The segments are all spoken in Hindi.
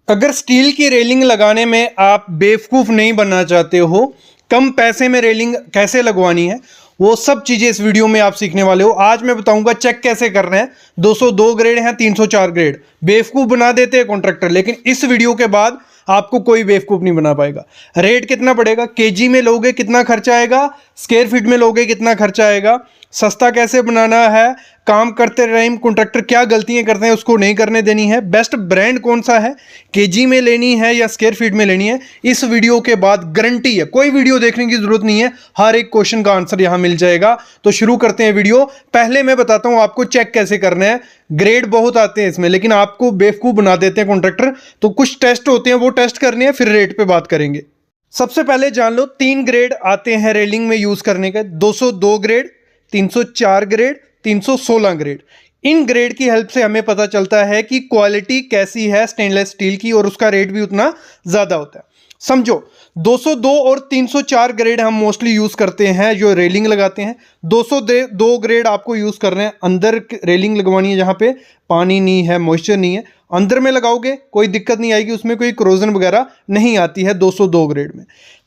अगर स्टील की रेलिंग लगाने में आप बेवकूफ़ नहीं बनना चाहते हो, कम पैसे में रेलिंग कैसे लगवानी है, वो सब चीज़ें इस वीडियो में आप सीखने वाले हो। आज मैं बताऊंगा चेक कैसे करना है। 202 ग्रेड है, 304 ग्रेड। बेवकूफ़ बना देते हैं कॉन्ट्रैक्टर, लेकिन इस वीडियो के बाद आपको कोई बेवकूफ़ नहीं बना पाएगा। रेट कितना पड़ेगा, केजी में लोगे कितना खर्चा आएगा, स्क्वायर फीट में लोगे कितना खर्चा आएगा, सस्ता कैसे बनाना है, काम करते टाइम कॉन्ट्रैक्टर क्या गलतियां करते हैं उसको नहीं करने देनी है, बेस्ट ब्रांड कौन सा है, केजी में लेनी है या स्क्वायर फीट में लेनी है, इस वीडियो के बाद गारंटी है, कोई वीडियो देखने की जरूरत नहीं है, हर एक क्वेश्चन का आंसर यहां मिल जाएगा। तो शुरू करते हैं वीडियो। पहले मैं बताता हूं आपको चेक कैसे करना है। ग्रेड बहुत आते हैं इसमें, लेकिन आपको बेवकूफ बना देते हैं कॉन्ट्रैक्टर। तो कुछ टेस्ट होते हैं, वो टेस्ट करने हैं, फिर रेट पे बात करेंगे। सबसे पहले जान लो 3 ग्रेड आते हैं रेलिंग में यूज करने के, 202 grade, 304 grade, 316 grade. In grade की हेल्प से हमें पता चलता है कि क्वालिटी कैसी है स्टेनलेस स्टील की, और उसका रेट भी उतना ज्यादा होता है। समझो 202 और 304 ग्रेड हम मोस्टली यूज करते हैं जो रेलिंग लगाते हैं। 202 ग्रेड आपको यूज करना है, अंदर रेलिंग लगवानी है जहां पे पानी नहीं है, मॉइस्चर नहीं है, अंदर में लगाओगे कोई दिक्कत नहीं आएगी, उसमें कोई क्रोजन वगैरह नहीं आती है 202 ग्रेड में।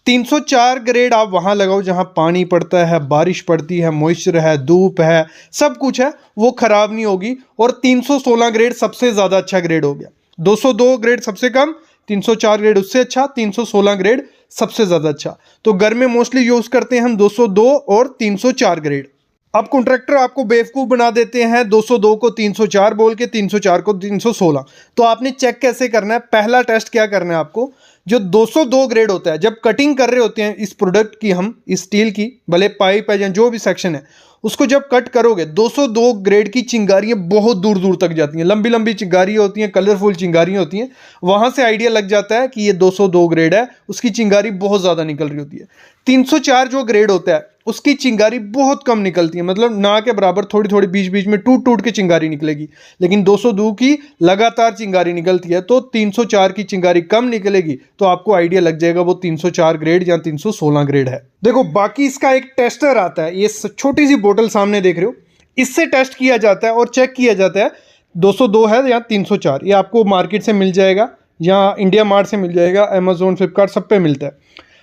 304 ग्रेड आप वहां लगाओ जहां पानी पड़ता है, बारिश पड़ती है, मॉइस्चर है, धूप है, सब कुछ है, वो खराब नहीं होगी। और 316 ग्रेड सबसे ज्यादा अच्छा ग्रेड हो गया। 202 ग्रेड सबसे कम, 304 ग्रेड उससे अच्छा, 316 ग्रेड सबसे ज्यादा अच्छा। तो घर में मोस्टली यूज करते हैं हम 202 और 304 ग्रेड। अब कॉन्ट्रैक्टर आपको बेवकूफ बना देते हैं 202 को 304 बोल के, 304 को 316। तो आपने चेक कैसे करना है? पहला टेस्ट क्या करना है आपको, जो 202 ग्रेड होता है, जब कटिंग कर रहे होते हैं इस प्रोडक्ट की, हम इस स्टील की, भले पाइप है या जो भी सेक्शन है, उसको जब कट करोगे 202 ग्रेड की चिंगारियां बहुत दूर दूर तक जाती हैं, लंबी लंबी चिंगारियां होती हैं, कलरफुल चिंगारियां होती हैं। वहां से आइडिया लग जाता है कि ये 202 ग्रेड है, उसकी चिंगारी बहुत ज्यादा निकल रही होती है। 304 जो ग्रेड होता है उसकी चिंगारी बहुत कम निकलती है, मतलब ना के बराबर, थोड़ी थोड़ी बीच बीच में टूट टूट के चिंगारी निकलेगी, लेकिन 202 की लगातार चिंगारी निकलती है। तो 304 की चिंगारी कम निकलेगी, तो आपको आइडिया लग जाएगा वो 304 ग्रेड या 316 ग्रेड है। देखो बाकी इसका एक टेस्टर आता है, ये छोटी सी बोतल सामने देख रहे हो, इससे टेस्ट किया जाता है और चेक किया जाता है 202 है या 304। ये आपको मार्केट से मिल जाएगा या इंडिया मार्ट से मिल जाएगा, अमेजोन, फ्लिपकार्ट, सब पे मिलता है।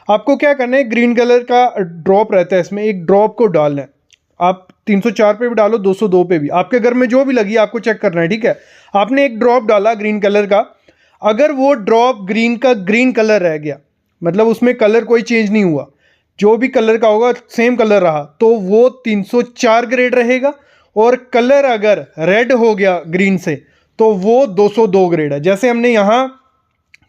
आपको क्या करना है, ग्रीन कलर का ड्रॉप रहता है इसमें, एक ड्रॉप को डालना है। आप 304 पे भी डालो, 202 पे भी, आपके घर में जो भी लगी आपको चेक करना है, ठीक है। आपने एक ड्रॉप डाला ग्रीन कलर का, अगर वो ड्रॉप ग्रीन का ग्रीन कलर रह गया, मतलब उसमें कलर कोई चेंज नहीं हुआ, जो भी कलर का होगा सेम कलर रहा, तो वो 304 ग्रेड रहेगा। और कलर अगर रेड हो गया ग्रीन से, तो वो 202 ग्रेड है। जैसे हमने यहाँ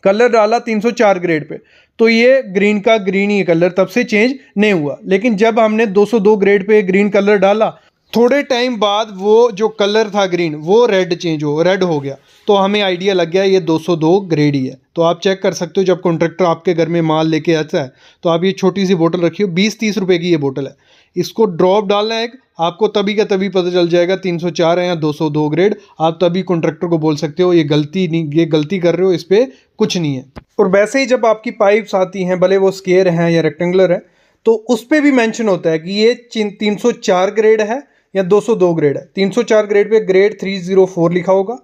कलर डाला 304 ग्रेड पे, तो ये ग्रीन का ग्रीन ही कलर तब से चेंज नहीं हुआ। लेकिन जब हमने 202 ग्रेड पे ग्रीन कलर डाला, थोड़े टाइम बाद वो जो कलर था ग्रीन, वो रेड हो गया, तो हमें आइडिया लग गया ये 202 ग्रेड ही है। तो आप चेक कर सकते हो, जब कॉन्ट्रैक्टर आपके घर में माल लेके आता है, तो आप ये छोटी सी बोतल रखिए, 20-30 रुपए की ये बोतल है, इसको ड्रॉप डालना है, आपको तभी का तभी पता चल जाएगा 304 है या 202 ग्रेड। आप तभी कॉन्ट्रैक्टर को बोल सकते हो ये गलती नहीं, ये गलती कर रहे हो, इस पर कुछ नहीं है। और वैसे ही जब आपकी पाइप्स आती हैं, भले वो स्क्वायर हैं या रेक्टेंगुलर है, तो उस पर भी मेंशन होता है कि ये 304 ग्रेड है या 202 ग्रेड है। 304 ग्रेड पे ग्रेड 304 लिखा होगा,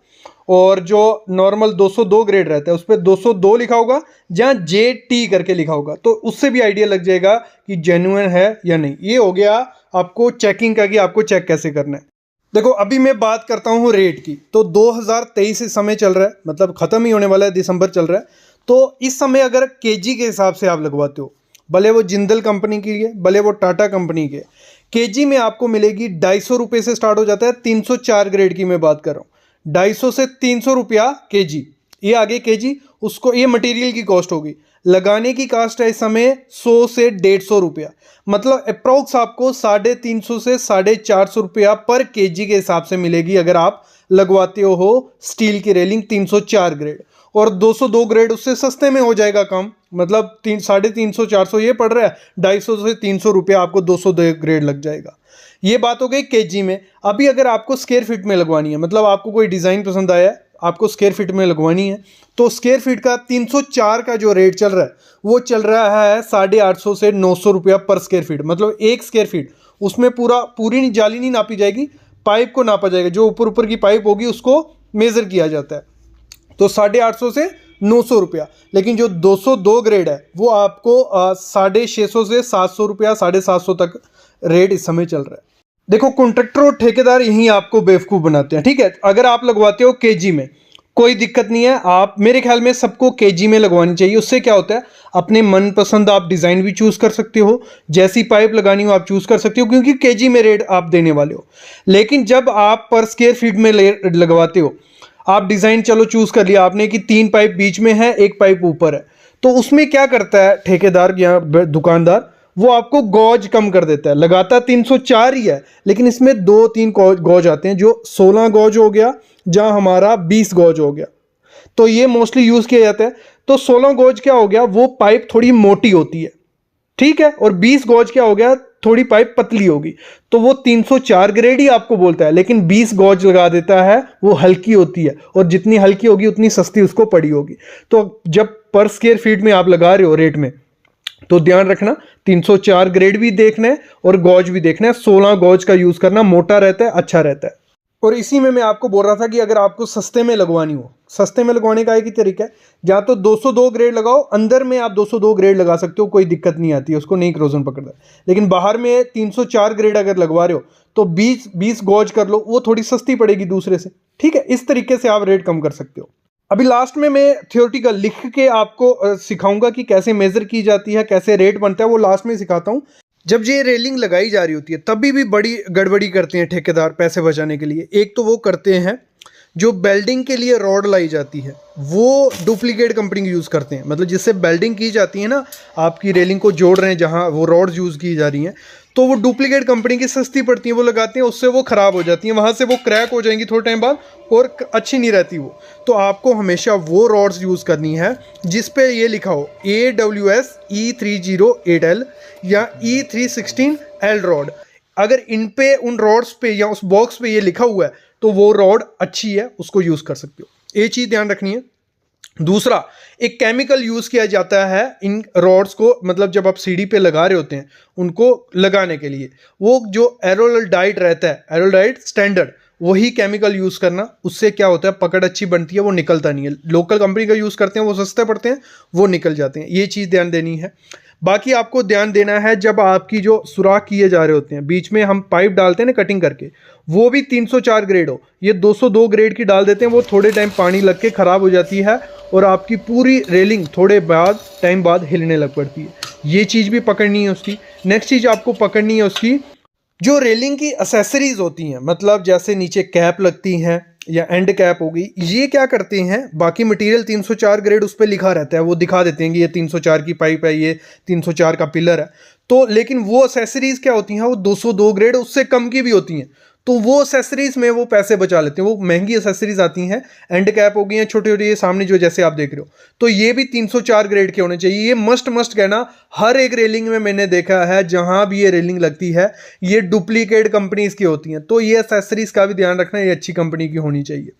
और जो नॉर्मल 202 ग्रेड रहता है उस पर 202 लिखा होगा, जहाँ JT करके लिखा होगा, तो उससे भी आइडिया लग जाएगा कि जेन्युइन है या नहीं। ये हो गया आपको चेकिंग का, कि आपको चेक कैसे करना है। देखो अभी मैं बात करता हूँ रेट की। तो 2023 से समय चल रहा है, मतलब ख़त्म ही होने वाला है, दिसंबर चल रहा है। तो इस समय अगर केजी के हिसाब से आप लगवाते हो, भले वो जिंदल कंपनी की है, भले वो टाटा कंपनी के, केजी में आपको मिलेगी 250 रुपये से स्टार्ट हो जाता है। 304 ग्रेड की मैं बात कर रहा हूँ, 250 से 300 रुपया केजी। ये आगे केजी, उसको ये मटेरियल की कॉस्ट होगी, लगाने की कॉस्ट है इस समय 100 से 150 रुपया, मतलब अप्रोक्स आपको 350 से 450 रुपया पर केजी के हिसाब से मिलेगी अगर आप लगवाते हो स्टील की रेलिंग 304 ग्रेड। और 202 ग्रेड उससे सस्ते में हो जाएगा कम, मतलब 350-400 ये पड़ रहा है, 250 से 300 रुपया आपको 202 ग्रेड लग जाएगा। ये बात हो गई केजी में। अभी अगर आपको स्क्वायर फीट में लगवानी है, मतलब आपको कोई डिज़ाइन पसंद आया है, आपको स्क्वायर फीट में लगवानी है, तो स्क्वायर फीट का 304 का जो रेट चल रहा है वो चल रहा है 850 से 900 रुपया पर स्क्वायर फीट। मतलब एक स्क्वायर फीट, उसमें पूरी जाली नहीं नापी जाएगी, पाइप को नापा जाएगा, जो ऊपर की पाइप होगी उसको मेज़र किया जाता है। तो 850 से 900 रुपया। लेकिन जो 202 ग्रेड है वो आपको 650 से 700 रुपया, 750 तक रेट इस समय चल रहा है। देखो कॉन्ट्रैक्टर और ठेकेदार यहीं आपको बेवकूफ़ बनाते हैं, ठीक है। अगर आप लगवाते हो केजी में कोई दिक्कत नहीं है, आप मेरे ख्याल में सबको केजी में लगवानी चाहिए। उससे क्या होता है, अपने मनपसंद आप डिज़ाइन भी चूज़ कर सकते हो, जैसी पाइप लगानी हो आप चूज़ कर सकते हो, क्योंकि केजी में रेट आप देने वाले हो। लेकिन जब आप पर स्क्वायर फीट में लगवाते हो, आप डिज़ाइन चलो चूज़ कर लिया आपने कि 3 पाइप बीच में है, 1 पाइप ऊपर है, तो उसमें क्या करता है ठेकेदार या दुकानदार, वो आपको गॉज कम कर देता है। लगाता 304 ही है, लेकिन इसमें 2-3 गॉज आते हैं, जो 16 गॉज हो गया, जहां हमारा 20 गॉज हो गया, तो ये मोस्टली यूज किया जाता है। तो 16 गॉज क्या हो गया, वो पाइप थोड़ी मोटी होती है, ठीक है, और 20 गॉज क्या हो गया, थोड़ी पाइप पतली होगी। तो वो 304 ग्रेड ही आपको बोलता है, लेकिन 20 गॉज लगा देता है, वो हल्की होती है, और जितनी हल्की होगी उतनी सस्ती उसको पड़ी होगी। तो जब पर स्क्वायर फीट में आप लगा रहे हो रेट में, तो ध्यान रखना 304 ग्रेड भी देखना है और गॉज भी देखना है। 16 गॉज का यूज करना, मोटा रहता है, अच्छा रहता है। और इसी में मैं आपको बोल रहा था कि अगर आपको सस्ते में लगवानी हो, सस्ते में लगवाने का एक ही तरीका है, या तो 202 ग्रेड लगाओ, अंदर में आप 202 ग्रेड लगा सकते हो, कोई दिक्कत नहीं आती है, उसको नहीं क्रोजन पकड़ता। लेकिन बाहर में 304 ग्रेड अगर लगवा रहे हो तो 20 गॉज कर लो, वो थोड़ी सस्ती पड़ेगी दूसरे से, ठीक है। इस तरीके से आप रेट कम कर सकते हो। अभी लास्ट में मैं थियोरेटिकल लिख के आपको सिखाऊंगा कि कैसे मेजर की जाती है, कैसे रेट बनता है, वो लास्ट में सिखाता हूँ। जब ये रेलिंग लगाई जा रही होती है तभी भी बड़ी गड़बड़ी करते हैं ठेकेदार पैसे बचाने के लिए। एक तो वो करते हैं, जो बेल्डिंग के लिए रॉड लाई जाती है वो डुप्लीकेट कंपनी की यूज़ करते हैं, मतलब जिससे बेल्डिंग की जाती है ना, आपकी रेलिंग को जोड़ रहे हैं जहाँ वो रॉड्स यूज़ की जा रही हैं, तो वो डुप्लीकेट कंपनी की सस्ती पड़ती हैं, वो लगाते हैं, उससे वो ख़राब हो जाती हैं, वहाँ से वो क्रैक हो जाएंगी थोड़े टाइम बाद और अच्छी नहीं रहती वो। तो आपको हमेशा वो रॉड्स यूज़ करनी है जिस पे ये लिखा हो AWS E308L या E316L रॉड। अगर इन पे, उन रॉड्स पे या उस बॉक्स पे ये लिखा हुआ है तो वो रॉड अच्छी है, उसको यूज़ कर सकते हो। ये चीज़ ध्यान रखनी है। दूसरा, एक केमिकल यूज़ किया जाता है इन रॉड्स को, मतलब जब आप सीढ़ी पे लगा रहे होते हैं उनको लगाने के लिए, वो जो एरोल्डाइड रहता है, एरोल्डाइड स्टैंडर्ड, वही केमिकल यूज़ करना। उससे क्या होता है, पकड़ अच्छी बनती है, वो निकलता नहीं है। लोकल कंपनी का यूज़ करते हैं, वो सस्ते पड़ते हैं, वो निकल जाते हैं। ये चीज़ ध्यान देनी है। बाकी आपको ध्यान देना है, जब आपकी जो सुराख किए जा रहे होते हैं, बीच में हम पाइप डालते हैं ना कटिंग करके, वो भी 304 ग्रेड हो, ये 202 ग्रेड की डाल देते हैं, वो थोड़े टाइम पानी लग के ख़राब हो जाती है और आपकी पूरी रेलिंग थोड़े टाइम बाद हिलने लग पड़ती है। ये चीज़ भी पकड़नी है उसकी। नेक्स्ट चीज़ आपको पकड़नी है उसकी, जो रेलिंग की एसेसरीज होती हैं, मतलब जैसे नीचे कैप लगती हैं या एंड कैप होगी, ये क्या करते हैं, बाकी मटेरियल 304 ग्रेड उस पर लिखा रहता है, वो दिखा देते हैं कि ये 304 की पाइप है, ये 304 का पिलर है, तो लेकिन वो एसेसरीज क्या होती हैं, वो 202 ग्रेड उससे कम की भी होती हैं। तो वो एसेसरीज में वो पैसे बचा लेते हैं, वो महंगी एसेसरीज आती हैं, एंड कैप हो गई हैं छोटे छोटे, ये सामने जो जैसे आप देख रहे हो, तो ये भी 304 ग्रेड के होने चाहिए। ये मस्ट कहना, हर एक रेलिंग में मैंने देखा है जहां भी ये रेलिंग लगती है ये डुप्लीकेट कंपनीज की होती हैं, तो ये एसेसरीज का भी ध्यान रखना, ये अच्छी कंपनी की होनी चाहिए।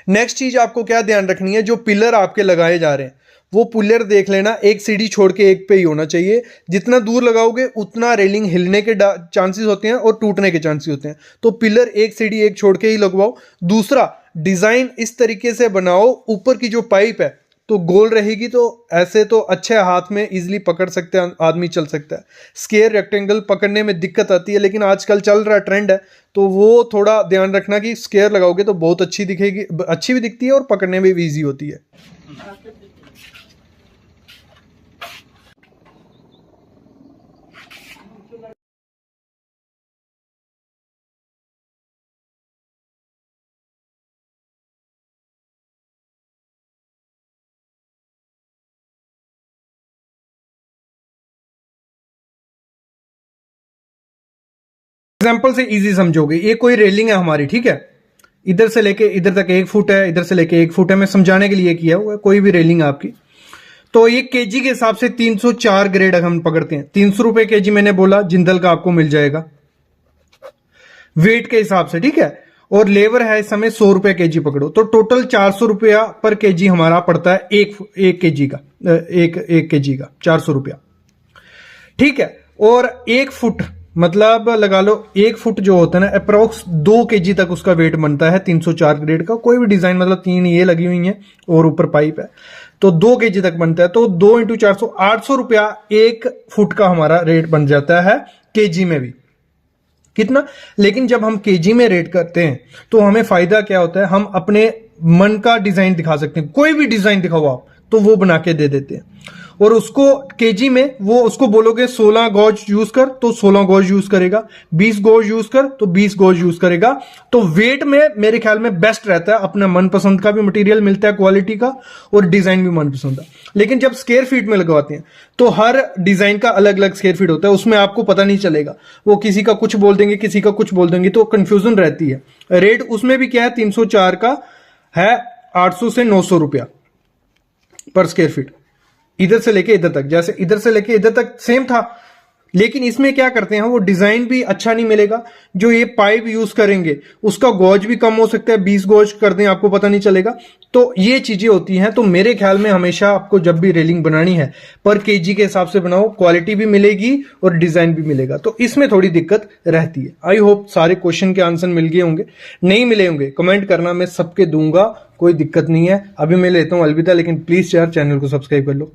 नेक्स्ट चीज आपको क्या ध्यान रखनी है, जो पिलर आपके लगाए जा रहे हैं वो पिलर देख लेना, एक सीढ़ी छोड़ के एक पे ही होना चाहिए। जितना दूर लगाओगे उतना रेलिंग हिलने के चांसेस होते हैं और टूटने के चांसेस होते हैं, तो पिलर एक सीढ़ी एक छोड़ के ही लगवाओ। दूसरा, डिज़ाइन इस तरीके से बनाओ, ऊपर की जो पाइप है तो गोल रहेगी, तो ऐसे तो अच्छे हाथ में इजीली पकड़ सकते हैं, आदमी चल सकता है। स्क्वायर रेक्टेंगल पकड़ने में दिक्कत आती है, लेकिन आजकल चल रहा ट्रेंड है, तो वो थोड़ा ध्यान रखना कि स्क्वायर लगाओगे तो बहुत अच्छी दिखेगी, अच्छी भी दिखती है और पकड़ने में भी ईजी होती है। एग्जाम्पल से इजी समझोगे, ये कोई रेलिंग है हमारी, ठीक है, इधर से लेके इधर तक 1 फुट है, इधर से लेके 1 फुट है, मैं समझाने के लिए किया हुआ है, कोई भी रेलिंग है आपकी। तो ये केजी के हिसाब से 304 ग्रेड हम पकड़ते हैं। 300 रुपए केजी मैंने बोला, जिंदल का आपको मिल जाएगा वेट के हिसाब से, ठीक है। और लेबर है इस समय 100 रुपए केजी पकड़ो, तो टोटल 400 रुपया पर केजी हमारा पड़ता है, एक केजी का, एक केजी का 400 रुपया, ठीक है। और 1 फुट मतलब लगा लो 1 फुट जो होता है ना अप्रोक्स 2 kg तक उसका वेट बनता है 304 ग्रेड का। कोई भी डिजाइन, मतलब 3 ये लगी हुई है और ऊपर पाइप है, तो 2 kg तक बनता है। तो 2 × 400 800 रुपया 1 फुट का हमारा रेट बन जाता है केजी में भी। कितना? लेकिन जब हम केजी में रेट करते हैं तो हमें फायदा क्या होता है, हम अपने मन का डिजाइन दिखा सकते हैं। कोई भी डिजाइन दिखाओ आप, तो वो बना के दे देते हैं। और उसको केजी में वो उसको बोलोगे 16 गॉज यूज कर तो 16 गॉज यूज करेगा, 20 गॉज यूज कर तो 20 गॉज यूज करेगा। तो वेट में मेरे ख्याल में बेस्ट रहता है, अपना मनपसंद का भी मटेरियल मिलता है, क्वालिटी का, और डिजाइन भी मनपसंद है। लेकिन जब स्क्वायर फीट में लगवाते हैं तो हर डिजाइन का अलग अलग स्क्वायर फीट होता है, उसमें आपको पता नहीं चलेगा, वो किसी का कुछ बोल देंगे, किसी का कुछ बोल देंगे, तो कंफ्यूजन रहती है। रेट उसमें भी क्या है, 304 का है 800 से 900 रुपया पर स्क्वायर फीट, इधर से लेके इधर तक। जैसे इधर से लेके इधर तक सेम था, लेकिन इसमें क्या करते हैं, वो डिजाइन भी अच्छा नहीं मिलेगा। जो ये पाइप यूज करेंगे उसका गॉज भी कम हो सकता है, 20 गॉज कर दें आपको पता नहीं चलेगा। तो ये चीजें होती हैं। तो मेरे ख्याल में हमेशा आपको जब भी रेलिंग बनानी है पर केजी के हिसाब से बनाओ, क्वालिटी भी मिलेगी और डिजाइन भी मिलेगा। तो इसमें थोड़ी दिक्कत रहती है। आई होप सारे क्वेश्चन के आंसर मिल गए होंगे। नहीं मिले होंगे कमेंट करना, मैं सबके दूंगा, कोई दिक्कत नहीं है। अभी मैं लेता हूं अलविदा, लेकिन प्लीज यार चैनल को सब्सक्राइब कर लो।